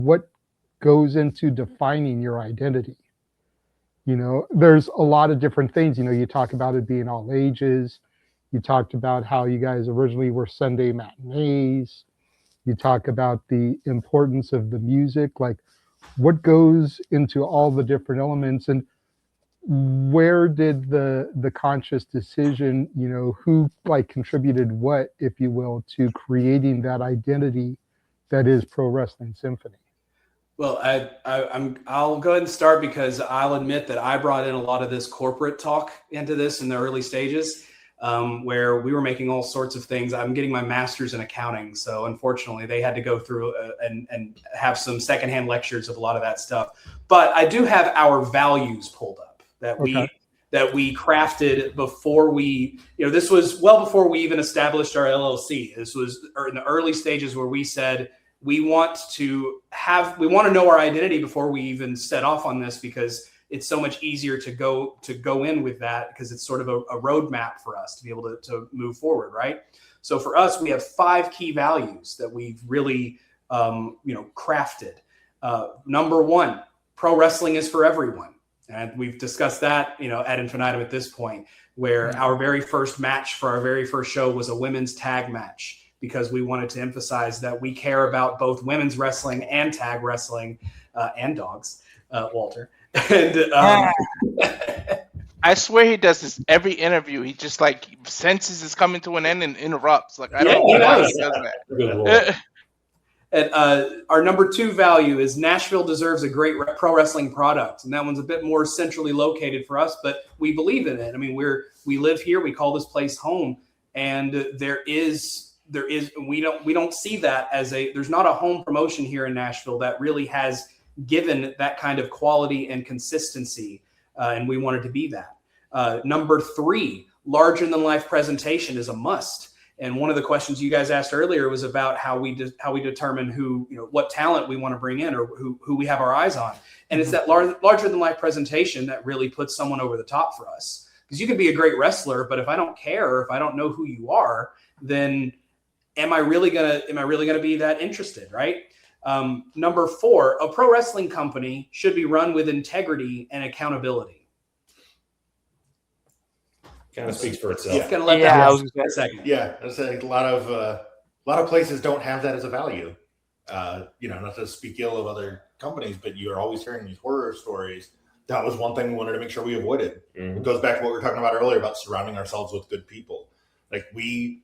what goes into defining your identity? There's a lot of different things. You talk about it being all ages. You talked about how you guys originally were Sunday matinees. You talk about the importance of the music, like what goes into all the different elements, and where did the conscious decision, who like contributed what, if you will, to creating that identity that is Pro Wrestling Symphony? Well, I'll go ahead and start because I'll admit that I brought in a lot of this corporate talk into this in the early stages, where we were making all sorts of things. I'm getting my master's in accounting, so unfortunately they had to go through and have some secondhand lectures of a lot of that stuff. But I do have our values pulled up that we crafted before we, this was well before we even established our LLC. This was in the early stages where we said, we want to know our identity before we even set off on this, because it's so much easier to go in with that, because it's sort of a roadmap for us to be able to move forward, right? So for us, we have 5 key values that we've really crafted. Number 1, pro wrestling is for everyone, and we've discussed that ad infinitum at this point. Where our very first match for our very first show was a women's tag match, because we wanted to emphasize that we care about both women's wrestling and tag wrestling, and dogs, Walter. And I swear he does this every interview. He just senses it's coming to an end and interrupts. I don't know why he does that. And our number 2 value is Nashville deserves a great pro wrestling product. And that one's a bit more centrally located for us, but we believe in it. I mean, we live here, we call this place home, and we don't see that as there's not a home promotion here in Nashville that really has given that kind of quality and consistency. And we wanted to be that. Number 3, larger than life presentation is a must. And one of the questions you guys asked earlier was about how we determine what talent we want to bring in, or who we have our eyes on. And it's that larger than life presentation that really puts someone over the top for us. Because you can be a great wrestler, but if I don't care, or if I don't know who you are, then am I really gonna be that interested, right? Number 4, a pro wrestling company should be run with integrity and accountability. Kind of speaks for itself. Just gonna let that a second. Yeah, I say a lot of places don't have that as a value. Not to speak ill of other companies, but you're always hearing these horror stories. That was one thing we wanted to make sure we avoided. Mm-hmm. It goes back to what we were talking about earlier about surrounding ourselves with good people. We